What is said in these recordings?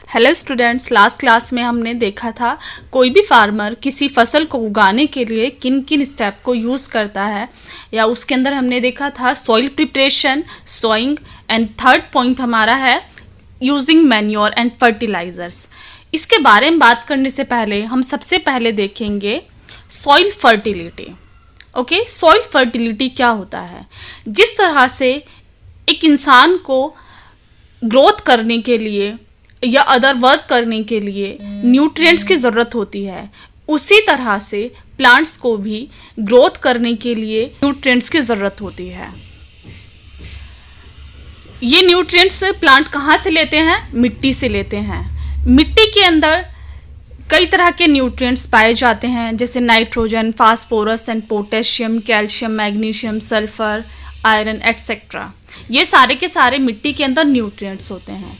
Hello students, last class में हमने देखा था कोई भी फार्मर किसी फसल को उगाने के लिए किन किन स्टेप को यूज़ करता है, या उसके अंदर हमने देखा था soil preparation, sowing, and third point हमारा है यूजिंग मैन्योर एंड फर्टिलाइजर्स। इसके बारे में बात करने से पहले हम सबसे पहले देखेंगे soil fertility. Okay, soil fertility क्या होता है? जिस तरह से एक इंसान को ग्रोथ करने के लिए या अदर वर्क करने के लिए न्यूट्रिएंट्स की ज़रूरत होती है, उसी तरह से प्लांट्स को भी ग्रोथ करने के लिए न्यूट्रिएंट्स की ज़रूरत होती है। ये न्यूट्रिएंट्स प्लांट कहाँ से लेते हैं? मिट्टी से लेते हैं। मिट्टी के अंदर कई तरह के न्यूट्रिएंट्स पाए जाते हैं, जैसे nitrogen, phosphorus and potassium, calcium, magnesium, sulphur, iron etcetera. ये सारे के सारे मिट्टी के अंदर न्यूट्रिएंट्स होते हैं।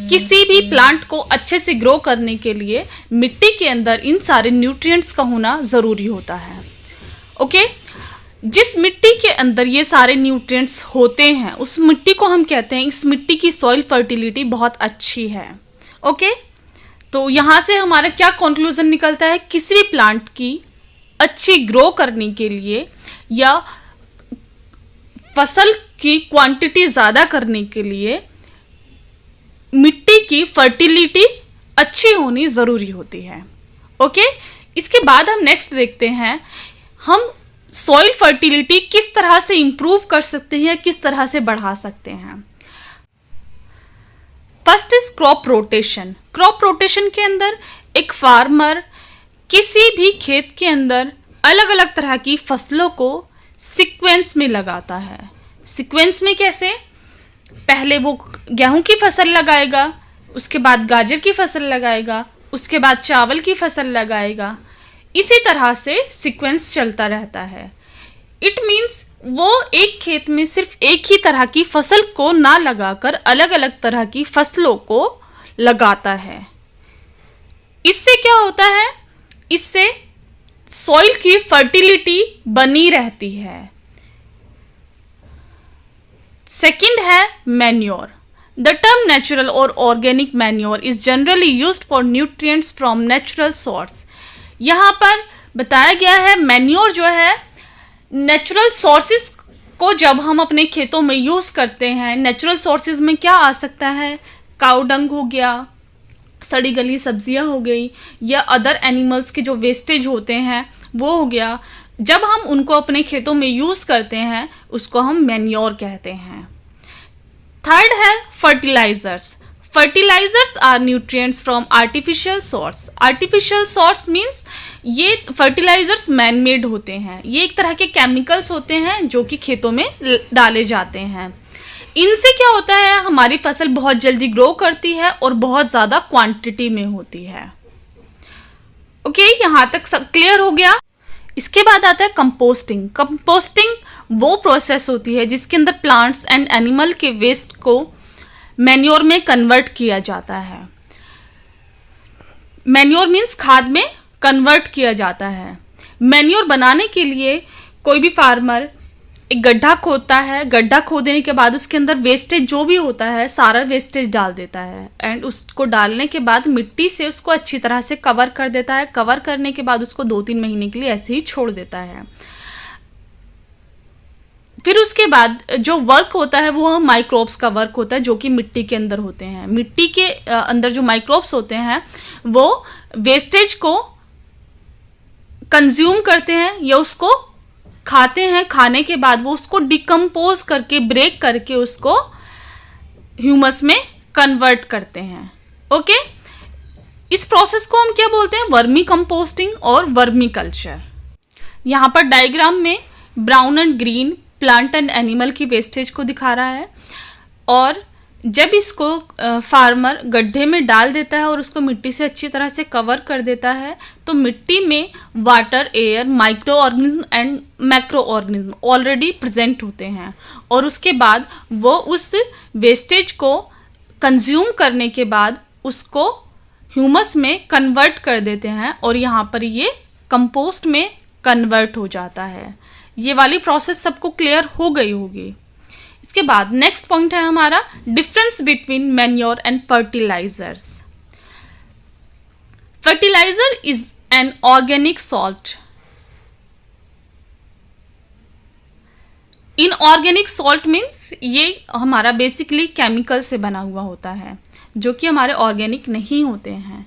किसी भी प्लांट को अच्छे से ग्रो करने के लिए मिट्टी के अंदर इन सारे न्यूट्रिएंट्स का होना ज़रूरी होता है। ओके, जिस मिट्टी के अंदर ये सारे न्यूट्रिएंट्स होते हैं उस मिट्टी को हम कहते हैं, इस मिट्टी की सॉइल फर्टिलिटी बहुत अच्छी है। ओके, तो यहाँ से हमारा क्या कंक्लूजन निकलता है? किसी भी प्लांट की अच्छी ग्रो करने के लिए या फसल की क्वांटिटी ज़्यादा करने के लिए मिट्टी की फर्टिलिटी अच्छी होनी ज़रूरी होती है। ओके, इसके बाद हम नेक्स्ट देखते हैं हम सॉइल फर्टिलिटी किस तरह से इंप्रूव कर सकते हैं, किस तरह से बढ़ा सकते हैं। First is crop rotation. Crop rotation के अंदर एक फार्मर किसी भी खेत के अंदर अलग अलग तरह की फसलों को सीक्वेंस में लगाता है। सीक्वेंस में कैसे? पहले वो गेहूं की फसल लगाएगा, उसके बाद गाजर की फसल लगाएगा, उसके बाद चावल की फसल लगाएगा। इसी तरह से सीक्वेंस चलता रहता है। इट मीन्स वो एक खेत में सिर्फ एक ही तरह की फसल को ना लगाकर अलग अलग तरह की फसलों को लगाता है। इससे क्या होता है? इससे सॉइल की फर्टिलिटी बनी रहती है। सेकंड है मैन्योर। द टर्म नेचुरल और organic manure is generally used for nutrients from natural source. यहाँ पर बताया गया है मैन्योर जो है नेचुरल सोर्सेज को जब हम अपने खेतों में यूज करते हैं। नेचुरल सोर्सेज में क्या आ सकता है? काऊ डंग हो गया, सड़ी गली सब्जियां हो गई, या अदर एनिमल्स के जो वेस्टेज होते हैं वो हो गया। जब हम उनको अपने खेतों में यूज करते हैं उसको हम मैन्योर कहते हैं। थर्ड है fertilisers. Fertilisers are nutrients from artificial source. Artificial source means ये फर्टिलाइजर्स मैन मेड होते हैं। ये एक तरह के केमिकल्स होते हैं जो कि खेतों में डाले जाते हैं। इनसे क्या होता है? हमारी फसल बहुत जल्दी ग्रो करती है और बहुत ज़्यादा क्वांटिटी में होती है। ओके, यहाँ तक सब क्लियर हो गया। इसके बाद आता है कंपोस्टिंग। कंपोस्टिंग वो प्रोसेस होती है जिसके अंदर प्लांट्स एंड एनिमल के वेस्ट को मैन्योर में कन्वर्ट किया जाता है। मैन्योर मीन्स खाद में कन्वर्ट किया जाता है। मैन्योर बनाने के लिए कोई भी फार्मर एक गड्ढा खोदता है। गड्ढा खोदने के बाद उसके अंदर वेस्टेज जो भी होता है सारा वेस्टेज डाल देता है, एंड उसको डालने के बाद मिट्टी से उसको अच्छी तरह से कवर कर देता है। कवर करने के बाद उसको 2-3 महीने के लिए ऐसे ही छोड़ देता है। फिर उसके बाद जो वर्क होता है वो माइक्रोब्स का वर्क होता है जो कि मिट्टी के अंदर होते हैं। मिट्टी के अंदर जो माइक्रोब्स होते हैं वो वेस्टेज को कंज्यूम करते हैं या उसको खाते हैं। खाने के बाद वो उसको डिकम्पोज करके, ब्रेक करके उसको ह्यूमस में कन्वर्ट करते हैं। ओके, इस प्रोसेस को हम क्या बोलते हैं? वर्मी कंपोस्टिंग और वर्मी कल्चर। यहाँ पर डायग्राम में brown and green plant and animal की वेस्टेज को दिखा रहा है, और जब इसको फार्मर गड्ढे में डाल देता है और उसको मिट्टी से अच्छी तरह से कवर कर देता है तो मिट्टी में water, air, micro organism and macro organism already present होते हैं, और उसके बाद वो उस वेस्टेज को कंज्यूम करने के बाद उसको ह्यूमस में कन्वर्ट कर देते हैं, और यहाँ पर ये कंपोस्ट में कन्वर्ट हो जाता है। ये वाली प्रोसेस सबको क्लियर हो गई होगी। इसके बाद नेक्स्ट पॉइंट है हमारा difference between manure and fertilisers. Fertiliser is an organic salt. Inorganic salt means ये हमारा बेसिकली केमिकल से बना हुआ होता है, जो कि हमारे ऑर्गेनिक नहीं होते हैं।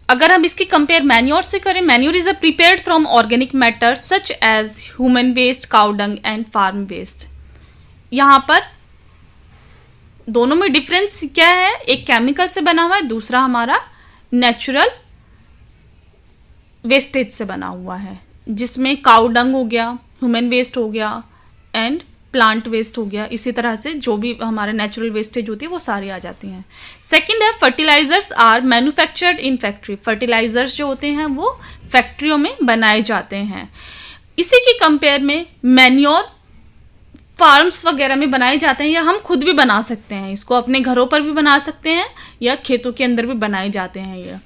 अगर हम इसकी कंपेयर मैन्योर से करें, manure is a prepared from organic matter such as human waste, cow dung and farm waste. यहाँ पर दोनों में डिफरेंस क्या है, एक केमिकल से बना हुआ है, दूसरा हमारा नेचुरल वेस्टेज से बना हुआ है, जिसमें काउ डंग हो गया, ह्यूमन वेस्ट हो गया एंड प्लांट वेस्ट हो गया। इसी तरह से जो भी हमारे नेचुरल वेस्टेज होती है वो सारी आ जाती हैं। सेकंड है fertilisers are manufactured in factory. Fertilisers जो होते हैं वो फैक्ट्रियों में बनाए जाते हैं। इसी की कंपेयर में मैन्योर फार्म्स वगैरह में बनाए जाते हैं, या हम खुद भी बना सकते हैं। इसको अपने घरों पर भी बना सकते हैं या खेतों के अंदर भी बनाए जाते हैं ये।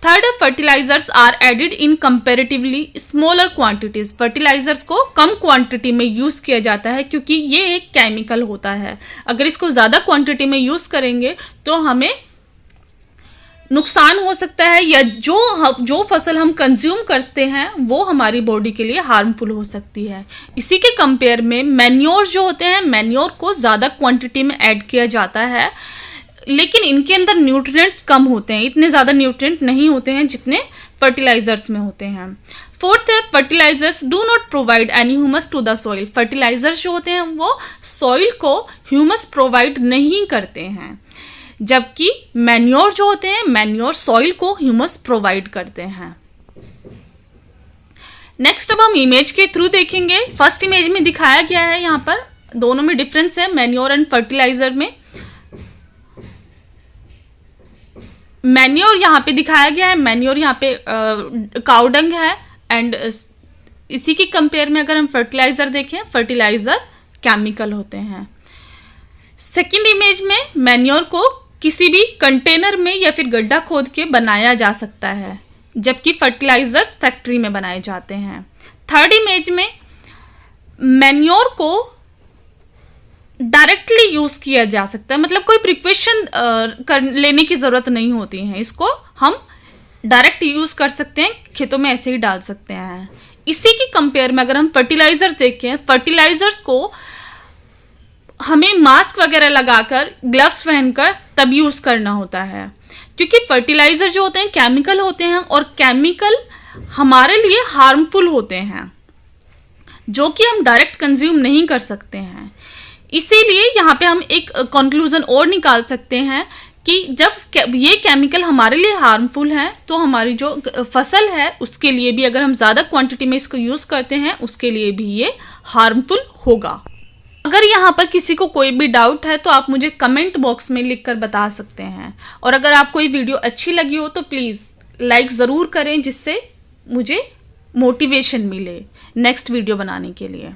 Third, fertilisers are added in comparatively smaller quantities. Fertilisers को कम क्वांटिटी में यूज किया जाता है क्योंकि ये एक केमिकल होता है। अगर इसको ज्यादा क्वांटिटी में यूज करेंगे तो हमें नुकसान हो सकता है, या जो फसल हम कंज्यूम करते हैं वो हमारी बॉडी के लिए हार्मफुल हो सकती है। इसी के कंपेयर में मैन्योर जो होते हैं, मैन्योर को ज़्यादा क्वांटिटी में ऐड किया जाता है, लेकिन इनके अंदर न्यूट्रिएंट कम होते हैं, इतने ज़्यादा न्यूट्रिएंट नहीं होते हैं जितने फर्टिलाइजर्स में होते हैं। फोर्थ है fertilisers do not provide any humus to the soil. Fertilisers जो होते हैं वो सॉइल को ह्यूमस प्रोवाइड नहीं करते हैं, जबकि मैन्योर जो होते हैं, मैन्योर सॉइल को ह्यूमस प्रोवाइड करते हैं। नेक्स्ट अब हम इमेज के थ्रू देखेंगे। फर्स्ट इमेज में दिखाया गया है, यहाँ पर दोनों में डिफरेंस है मैन्योर एंड फर्टिलाइजर में। मैन्योर यहाँ पे दिखाया गया है, मैन्योर यहाँ पे काउडंग है, एंड इसी की कंपेयर में अगर हम फर्टिलाइजर देखें, फर्टिलाइजर केमिकल होते हैं। सेकेंड इमेज में मैन्योर को किसी भी कंटेनर में या फिर गड्ढा खोद के बनाया जा सकता है, जबकि फर्टिलाइजर्स फैक्ट्री में बनाए जाते हैं। थर्ड इमेज में मैन्योर को डायरेक्टली यूज किया जा सकता है, मतलब कोई प्रिकॉशन लेने की जरूरत नहीं होती है, इसको हम डायरेक्ट यूज कर सकते हैं, खेतों में ऐसे ही डाल सकते हैं। इसी की कंपेयर में अगर हम फर्टिलाइजर्स देखें, फर्टिलाइजर्स को हमें मास्क वगैरह लगाकर, ग्लव्स पहनकर तब यूज करना होता है, क्योंकि फर्टिलाइजर जो होते हैं केमिकल होते हैं और केमिकल हमारे लिए हार्मफुल होते हैं, जो कि हम डायरेक्ट कंज्यूम नहीं कर सकते हैं। इसीलिए यहाँ पे हम एक कंक्लूजन और निकाल सकते हैं कि जब ये केमिकल हमारे लिए हार्मफुल है, तो हमारी जो फसल है उसके लिए भी, अगर हम ज़्यादा क्वांटिटी में इसको यूज़ करते हैं, उसके लिए भी ये हार्मफुल होगा। अगर यहाँ पर किसी को कोई भी डाउट है तो आप मुझे कमेंट बॉक्स में लिखकर बता सकते हैं, और अगर आपको ये वीडियो अच्छी लगी हो तो प्लीज़ लाइक ज़रूर करें, जिससे मुझे मोटिवेशन मिले नेक्स्ट वीडियो बनाने के लिए।